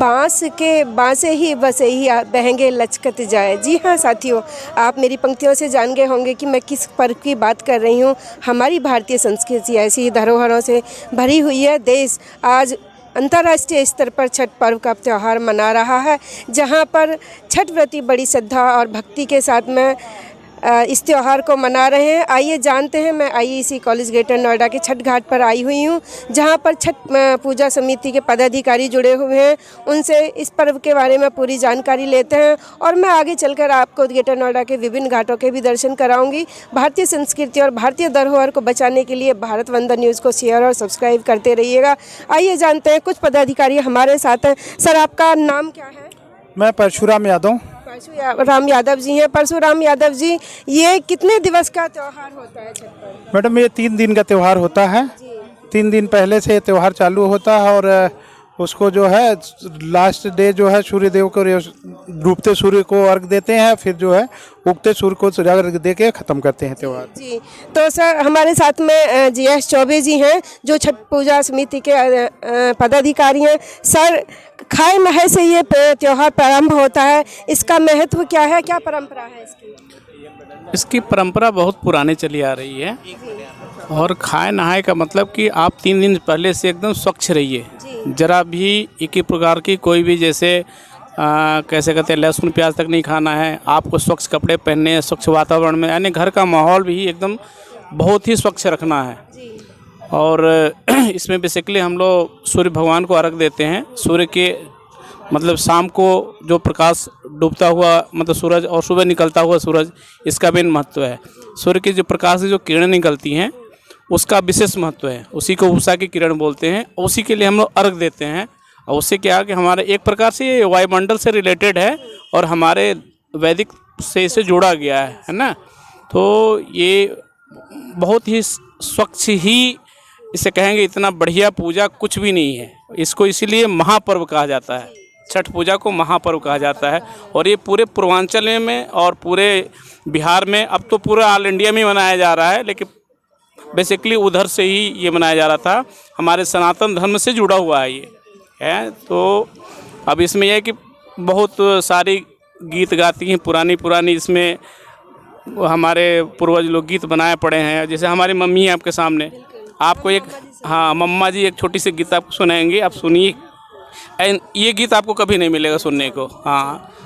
बांसे ही बसे ही बहेंगे लचकत जाए। जी हाँ साथियों, आप मेरी पंक्तियों से जान गए होंगे कि मैं किस पर्व की बात कर रही हूँ। हमारी भारतीय संस्कृति ऐसी धरोहरों से भरी हुई है। देश आज अंतर्राष्ट्रीय स्तर पर छठ पर्व का त्यौहार मना रहा है, जहाँ पर छठ व्रती बड़ी श्रद्धा और भक्ति के साथ में इस त्यौहार को मना रहे हैं। आइए जानते हैं। मैं आईईसी कॉलेज ग्रेटर नोएडा के छठ घाट पर आई हुई हूँ, जहाँ पर छठ पूजा समिति के पदाधिकारी जुड़े हुए हैं। उनसे इस पर्व के बारे में पूरी जानकारी लेते हैं और मैं आगे चलकर आपको ग्रेटर नोएडा के विभिन्न घाटों के भी दर्शन कराऊंगी। भारतीय संस्कृति और भारतीय धरोहर को बचाने के लिए भारत वंदन न्यूज़ को शेयर और सब्सक्राइब करते रहिएगा। आइए जानते हैं, कुछ पदाधिकारी हमारे साथ हैं। सर, आपका नाम क्या है? मैं परशुराम यादव। परशुराम यादव जी हैं। परशुराम यादव जी, ये कितने दिवस का त्यौहार होता है छठ पर्व? मैडम, ये 3 दिन का त्यौहार होता है। 3 दिन पहले से त्यौहार चालू होता है और उसको जो है लास्ट डे जो है सूर्यदेव को डूबते सूर्य को अर्घ देते हैं, फिर जो है उगते सूर्य को अर्घ दे के ख़त्म करते हैं त्यौहार। जी, तो सर हमारे साथ में जीएस चौबे जी हैं, जो छठ पूजा समिति के पदाधिकारी हैं। सर, खाए महे से ये त्यौहार प्रारंभ होता है, इसका महत्व क्या है, क्या परंपरा है इसकी? इसकी परंपरा बहुत पुरानी चली आ रही है और खाए नहाए का मतलब कि आप 3 दिन पहले से एकदम स्वच्छ रहिए। जरा भी एक ही प्रकार की कोई भी जैसे कैसे कहते हैं लहसुन प्याज तक नहीं खाना है। आपको स्वच्छ कपड़े पहनने हैं, स्वच्छ वातावरण में, यानी घर का माहौल भी एकदम बहुत ही स्वच्छ रखना है। और इसमें बेसिकली हम लोग सूर्य भगवान को अर्घ देते हैं। सूर्य के मतलब शाम को जो प्रकाश डूबता हुआ मतलब सूरज और सुबह निकलता हुआ सूरज, इसका भी महत्व है। सूर्य की जो प्रकाश की जो किरणें निकलती हैं उसका विशेष महत्व है। उसी को उषा की किरण बोलते हैं। उसी के लिए हम लोग अर्घ देते हैं। और उससे क्या है कि हमारे एक प्रकार से ये वायुमंडल से रिलेटेड है और हमारे वैदिक से इसे जोड़ा गया है ना। तो ये बहुत ही स्वच्छ ही इसे कहेंगे। इतना बढ़िया पूजा कुछ भी नहीं है। इसको इसीलिए महापर्व कहा जाता है। छठ पूजा को महापर्व कहा जाता है और ये पूरे पूर्वांचल में और पूरे बिहार में, अब तो पूरा ऑल इंडिया में मनाया जा रहा है, लेकिन बेसिकली उधर से ही ये मनाया जा रहा था। हमारे सनातन धर्म से जुड़ा हुआ है ये है। तो अब इसमें यह है कि बहुत सारी गीत गाती हैं पुरानी इसमें हमारे पूर्वज लोग गीत बनाए पड़े हैं। जैसे हमारी मम्मी है आपके सामने, आपको एक मम्मा जी एक छोटी सी गीत आपको सुनाएंगे, आप सुनिए। ये गीत आपको कभी नहीं मिलेगा सुनने को।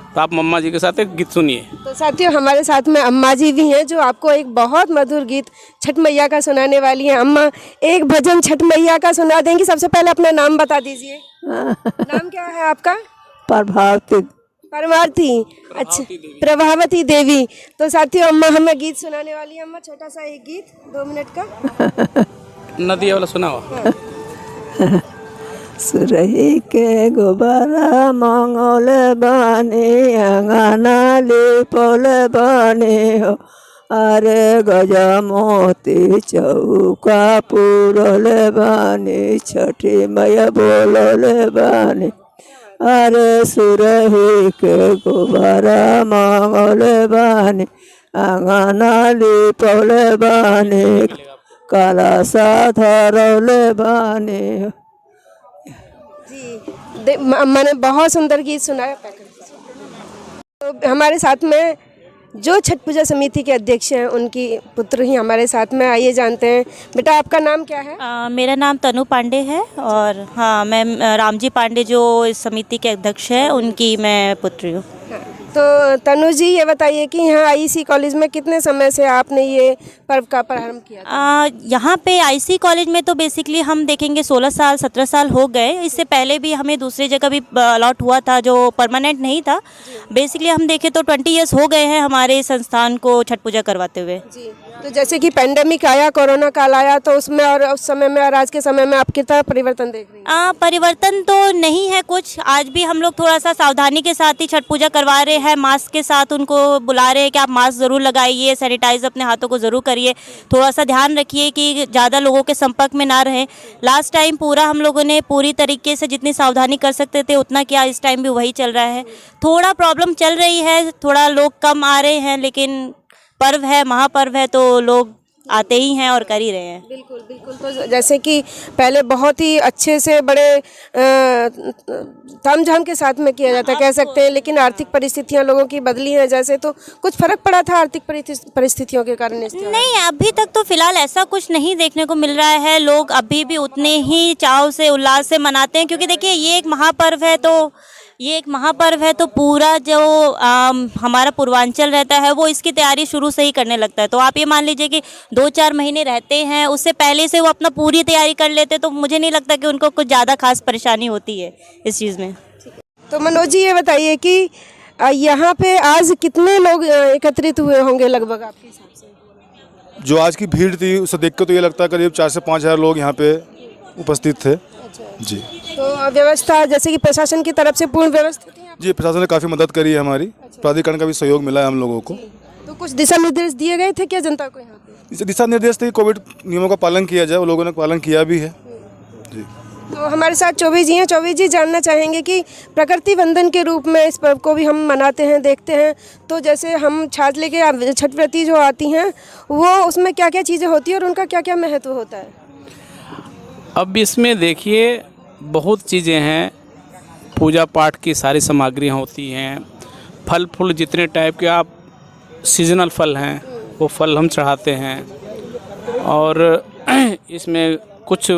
तो आप मम्मा जी के साथ एक गीत सुनिए। तो साथियों, हमारे साथ में अम्मा जी भी हैं, जो आपको एक बहुत मधुर गीत छठ मैया का सुनाने वाली हैं। अम्मा, एक भजन छठ मैया का सुना देंगी। सबसे पहले अपना नाम बता दीजिए। नाम क्या है आपका? प्रभावती। परमार्थी, अच्छा, प्रभावती देवी। तो साथियों, अम्मा हमें गीत सुनाने वाली है। अम्मा, छोटा सा एक गीत 2 मिनट का नदी वाला सुनाओ। सुरही के गोबरा मंगल बने अंगना लिपल बने हो, अरे गजा मोती चौका पुरल बने, छठी मैया बोलल बने, अरे सुरही के गोबरा मंगल बने अंगना लिपल बने, कलशा धरल बने। जी, अम्मा ने बहुत सुंदर गीत सुनाया। तो हमारे साथ में जो छठ पूजा समिति के अध्यक्ष हैं, उनकी पुत्र ही हमारे साथ में। आइए जानते हैं। बेटा, आपका नाम क्या है? मेरा नाम तनु पांडे है और हाँ, मैं रामजी पांडे जो इस समिति के अध्यक्ष हैं, उनकी मैं पुत्री हूँ। तो तनु जी, ये बताइए कि यहाँ आईईसी कॉलेज में कितने समय से आपने ये पर्व का प्रारंभ किया था? यहाँ पे आईईसी कॉलेज में तो बेसिकली हम देखेंगे 16 साल 17 साल हो गए। इससे पहले भी हमें दूसरी जगह भी अलॉट हुआ था जो परमानेंट नहीं था। बेसिकली हम देखें तो 20 ईयर्स हो गए हैं हमारे संस्थान को छठ पूजा करवाते हुए। जी, तो जैसे कि पेंडेमिक आया, कोरोना काल आया, तो उसमें और उस समय में और आज के समय में आप कितना परिवर्तन देख रही हैं? परिवर्तन तो नहीं है कुछ। आज भी हम लोग थोड़ा सा सावधानी के साथ ही छठ पूजा करवा रहे हैं। मास्क के साथ उनको बुला रहे हैं कि आप मास्क ज़रूर लगाइए, सैनिटाइज अपने हाथों को ज़रूर करिए, थोड़ा सा ध्यान रखिए कि ज़्यादा लोगों के संपर्क में ना रहें। लास्ट टाइम पूरा हम लोगों ने पूरी तरीके से जितनी सावधानी कर सकते थे उतना किया। इस टाइम भी वही चल रहा है। थोड़ा प्रॉब्लम चल रही है, थोड़ा लोग कम आ रहे हैं, लेकिन पर्व है, महापर्व है, तो लोग आते ही हैं और कर ही रहे हैं। बिल्कुल बिल्कुल। तो जैसे कि पहले बहुत ही अच्छे से बड़े तामझाम के साथ में किया जाता कह सकते हैं, लेकिन आर्थिक परिस्थितियां लोगों की बदली हैं जैसे, तो कुछ फर्क पड़ा था आर्थिक परिस्थितियों के कारण इस त्योहार? नहीं, अभी तक तो फिलहाल ऐसा कुछ नहीं देखने को मिल रहा है। लोग अभी भी उतने ही चाव से उल्लास से मनाते हैं, क्योंकि देखिए ये एक महापर्व है तो पूरा जो हमारा पूर्वांचल रहता है वो इसकी तैयारी शुरू से ही करने लगता है। तो आप ये मान लीजिए कि 2-4 महीने रहते हैं, उससे पहले से वो अपना पूरी तैयारी कर लेते हैं, तो मुझे नहीं लगता कि उनको कुछ ज़्यादा खास परेशानी होती है इस चीज़ में। तो मनोज जी ये बताइए कि यहाँ पे आज कितने लोग एकत्रित हुए होंगे लगभग आपके हिसाब से? जो आज की भीड़ थी उसे देख कर तो ये लगता है करीब 4 से 5 हज़ार लोग यहाँ पे उपस्थित थे। जी। तो व्यवस्था जैसे कि प्रशासन की तरफ से पूर्ण व्यवस्थित है? जी, प्रशासन ने काफ़ी मदद करी है हमारी, प्राधिकरण का भी सहयोग मिला है हम लोगों को। तो कुछ दिशा निर्देश दिए गए थे क्या जनता को यहाँ पे? इस दिशा निर्देश थे कोविड नियमों का पालन किया जाए, वो लोगों ने पालन किया भी है। जी। तो हमारे साथ चौबे जी हैं। चौबे जी जानना चाहेंगे कि प्रकृति वंदन के रूप में इस पर्व को भी हम मनाते हैं, देखते हैं, तो जैसे हम छाछ लेके छठ व्रती जो आती हैं वो उसमें क्या क्या चीज़ें होती हैं और उनका क्या क्या महत्व होता है? अब इसमें देखिए बहुत चीज़ें हैं, पूजा पाठ की सारी सामग्रियाँ होती हैं, फल फूल जितने टाइप के आप सीजनल फल हैं वो फल हम चढ़ाते हैं। और इसमें कुछ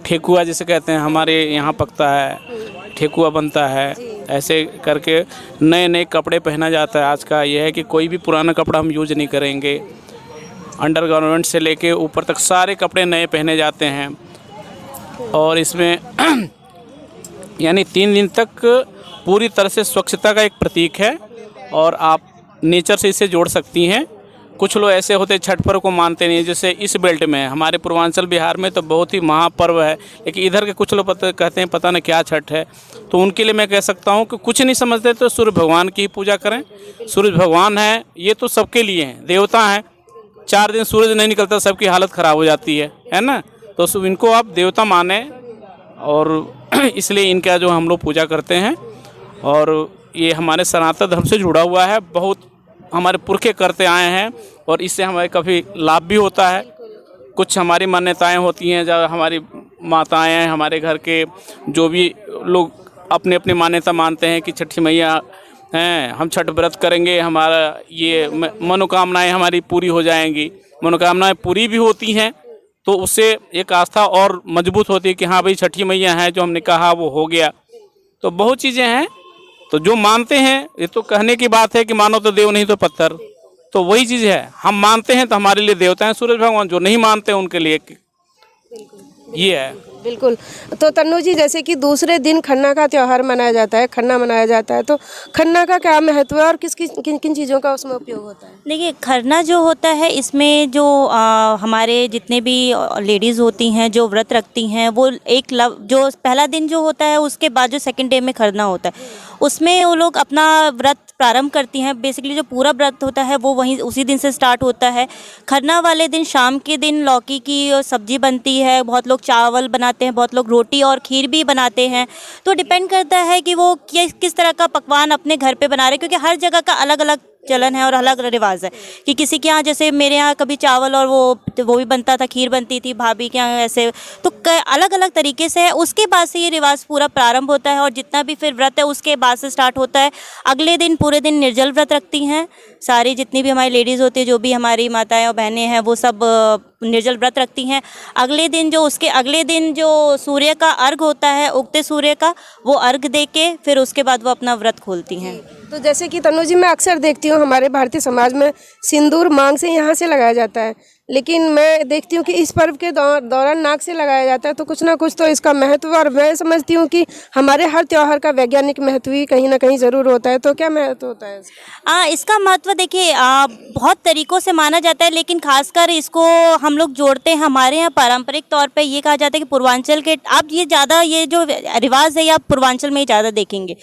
ठेकुआ जिसे कहते हैं हमारे यहाँ पकता है, ठेकुआ बनता है, ऐसे करके नए नए कपड़े पहना जाता है। आज का यह है कि कोई भी पुराना कपड़ा हम यूज नहीं करेंगे, अंडरगारमेंट से लेके ऊपर तक सारे कपड़े नए पहने जाते हैं। और इसमें यानी 3 दिन तक पूरी तरह से स्वच्छता का एक प्रतीक है और आप नेचर से इसे जोड़ सकती हैं। कुछ लोग ऐसे होते छठ पर्व को मानते नहीं, जैसे इस बेल्ट में हमारे पूर्वांचल बिहार में तो बहुत ही महापर्व है, लेकिन इधर के कुछ लोग कहते हैं पता नहीं क्या छठ है। तो उनके लिए मैं कह सकता हूँ कि कुछ नहीं समझते तो सूर्य भगवान की ही पूजा करें। सूर्य भगवान है, ये तो सबके लिए हैं, देवता हैं। 4 दिन सूरज नहीं निकलता सबकी हालत ख़राब हो जाती है ना। तो इनको आप देवता माने और इसलिए इनका जो हम लोग पूजा करते हैं। और ये हमारे सनातन धर्म से जुड़ा हुआ है, बहुत हमारे पुरखे करते आए हैं और इससे हमें काफ़ी लाभ भी होता है। कुछ हमारी मान्यताएं होती हैं, जब हमारी माताएं हैं, हमारे घर के जो भी लोग अपने अपनी मान्यता मानते हैं कि छठी मैया हैं, हम छठ व्रत करेंगे, हमारा ये मनोकामनाएं हमारी पूरी हो जाएंगी। मनोकामनाएं पूरी भी होती हैं तो उससे एक आस्था और मजबूत होती है कि हाँ भाई छठी मैया है, जो हमने कहा वो हो गया। तो बहुत चीज़ें हैं, तो जो मानते हैं, ये तो कहने की बात है कि मानो तो देव नहीं तो पत्थर, तो वही चीज़ है। हम मानते हैं तो हमारे लिए देवता हैं सूरज भगवान, जो नहीं मानते हैं उनके लिए ये है। बिल्कुल। तो तन्नू जी जैसे कि दूसरे दिन खन्ना का त्यौहार मनाया जाता है, खन्ना मनाया जाता है, तो खन्ना का क्या महत्व है और किन किन चीज़ों का उसमें उपयोग होता है? देखिए, खरना जो होता है इसमें जो हमारे जितने भी लेडीज़ होती हैं जो व्रत रखती हैं, वो जो पहला दिन जो होता है उसके बाद जो सेकंड डे में खरना होता है, उसमें वो लोग अपना व्रत प्रारंभ करती हैं। बेसिकली जो पूरा व्रत होता है वो वहीं उसी दिन से स्टार्ट होता है। खरना वाले दिन शाम के दिन लौकी की सब्जी बनती है, बहुत लोग चावल बनाते हैं, बहुत लोग रोटी और खीर भी बनाते हैं। तो डिपेंड करता है कि वो किस तरह का पकवान अपने घर पे बना रहे हैं, क्योंकि हर जगह का अलग अलग चलन है और अलग रिवाज है। कि किसी के यहाँ, जैसे मेरे यहाँ कभी चावल और वो भी बनता था, खीर बनती थी, भाभी के यहाँ ऐसे, तो अलग अलग तरीके से है। उसके बाद से ये रिवाज पूरा प्रारंभ होता है और जितना भी फिर व्रत है उसके बाद से स्टार्ट होता है। अगले दिन पूरे दिन निर्जल व्रत रखती हैं सारी, जितनी भी हमारी लेडीज़ होती है, जो भी हमारी माताएं और बहनें हैं, वो सब निर्जल व्रत रखती हैं। अगले दिन जो सूर्य का अर्घ होता है, उगते सूर्य का, वो अर्घ दे के फिर उसके बाद वो अपना व्रत खोलती हैं। तो जैसे कि तनु जी मैं अक्सर देखती हूँ हमारे भारतीय समाज में सिंदूर मांग से यहाँ से लगाया जाता है, लेकिन मैं देखती हूँ कि इस पर्व के दौरान नाक से लगाया जाता है। तो कुछ ना कुछ तो इसका महत्व, और मैं समझती हूँ कि हमारे हर त्यौहार का वैज्ञानिक महत्व ही कहीं ना कहीं ज़रूर होता है। तो क्या महत्व होता है इसका? इसका महत्व देखिए बहुत तरीक़ों से माना जाता है, लेकिन खासकर इसको हम लोग जोड़ते हैं हमारे यहाँ पारंपरिक तौर पे। ये कहा जाता है कि पूर्वांचल के आप ये जो रिवाज है ये आप पूर्वांचल में ही ज़्यादा देखेंगे।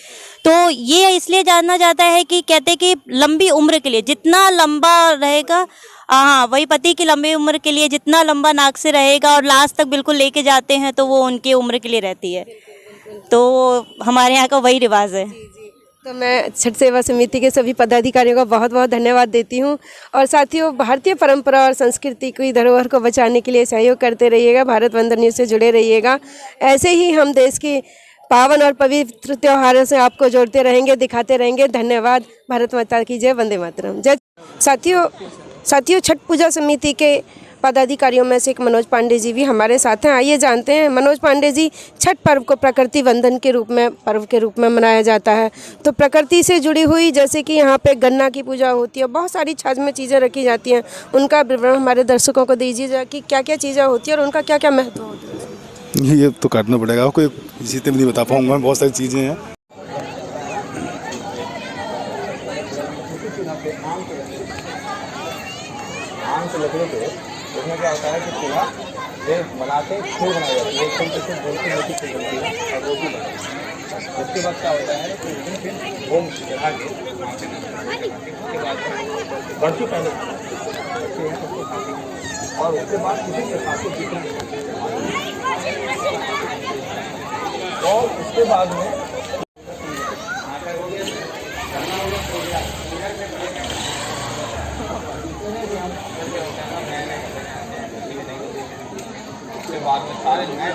तो ये इसलिए जाना जाता है कि कहते हैं कि लंबी उम्र के लिए जितना लंबा रहेगा, हाँ वही पति की लंबी उम्र के लिए जितना लंबा नाक से रहेगा और लास्ट तक बिल्कुल लेके जाते हैं, तो वो उनकी उम्र के लिए रहती है। तो हमारे यहाँ का वही रिवाज है। तो मैं छठ सेवा समिति के सभी पदाधिकारियों का बहुत बहुत धन्यवाद देती हूँ। और साथियों, भारतीय परंपरा और संस्कृति की धरोहर को बचाने के लिए सहयोग करते रहिएगा। भारत वंदन न्यूज़ से जुड़े रहिएगा। ऐसे ही हम देश की पावन और पवित्र त्योहारों से आपको जोड़ते रहेंगे, दिखाते रहेंगे। धन्यवाद। भारत माता की जय। वंदे मातरम। जय। साथियों, छठ पूजा समिति के पदाधिकारियों में से एक मनोज पांडे जी भी हमारे साथ हैं। आइए जानते हैं। मनोज पांडे जी, छठ पर्व को प्रकृति वंदन के रूप में पर्व के रूप में मनाया जाता है, तो प्रकृति से जुड़ी हुई जैसे कि यहाँ पे गन्ना की पूजा होती है, बहुत सारी छाछ में चीज़ें रखी जाती हैं, उनका विवरण हमारे दर्शकों को दीजिए कि क्या क्या चीज़ें होती है और उनका क्या क्या महत्व होता है। ये तो काटना पड़ेगा, कोई इसी तरह नहीं बता पाऊँगा। बहुत सारी चीज़ें हैं। आम से लकड़ी पे उसमें क्या होता है कि चूल्हा बनाते खीर बनाई जाती है, एकदम से गोल की रोटी खीर बनती है और रोटी बनती है। उसके बाद क्या होता है कि उसमें फिर होम चढ़ा के उसके बाद बर्फी पहले खाते हैं, उसको खाते हैं और उसके बाद किसी के साथ और उसके बाद में बाद में सारे नए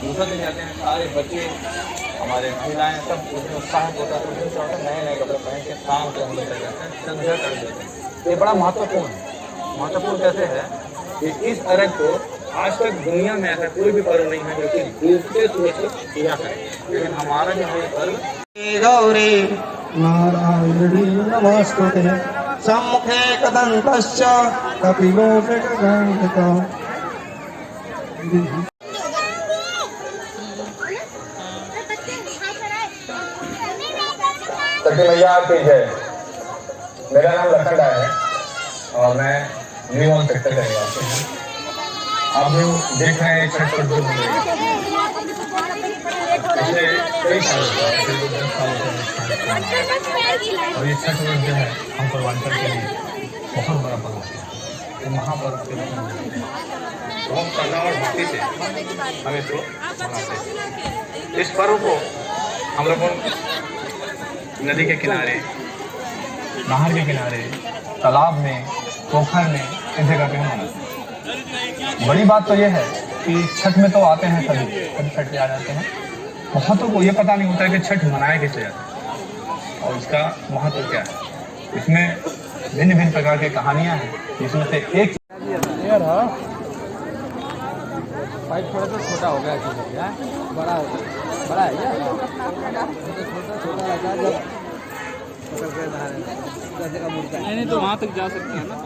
दूसरा दिन जाते हैं सारे बच्चे, हमारे महिलाएं सब उसमें उत्साह होता है, नए नए कपड़े पहन के शाम को हम लोग जाते हैं, संध्या कर देते हैं। ये बड़ा महत्वपूर्ण है। महत्वपूर्ण कैसे है कि इस अर्घ को आज तक दुनिया में ऐसा कोई भी पर्व नहीं है जो कि डूबते सूरज को पूजा करे, लेकिन हमारा जो है पर्व गौरी नारायणी नमस्ते सम्मुखे कदन्तश्च कपिलो जगदान्वितो। सती मैया की जय। मेरा नाम लखन राय है और मैं न्यू सेक्टर का निवासी हूँ। आप लोग देख रहे हैं छठ पर्व हो रही है। पिछले कई सालों से, करीब 10 सालों से और ये छठ पर्व जो है हम पूर्वांचल के लिए बहुत बड़ा पर्व है। ये महापर्व के रूप में बहुत श्रद्धा और भक्ति से हम इसको मनाते हैं। इस पर्व को हम लोगों नदी के किनारे, नहर के किनारे, तालाब में, पोखर में इस जगह पे मनाते हैं। बड़ी बात तो यह है कि छठ में तो आते हैं सभी छठ पे आ जाते हैं। महत्व को ये पता नहीं होता है कि छठ मनाया कैसे जाता है और इसका महत्व क्या है। इसमें भिन्न भिन्न प्रकार की कहानियां हैं, जिसमें से एक पाइप थोड़ा सा छोटा हो गया, बड़ा है क्या? छोटा रहता है जब नहीं तो वहाँ तक जा सकते हैं ना।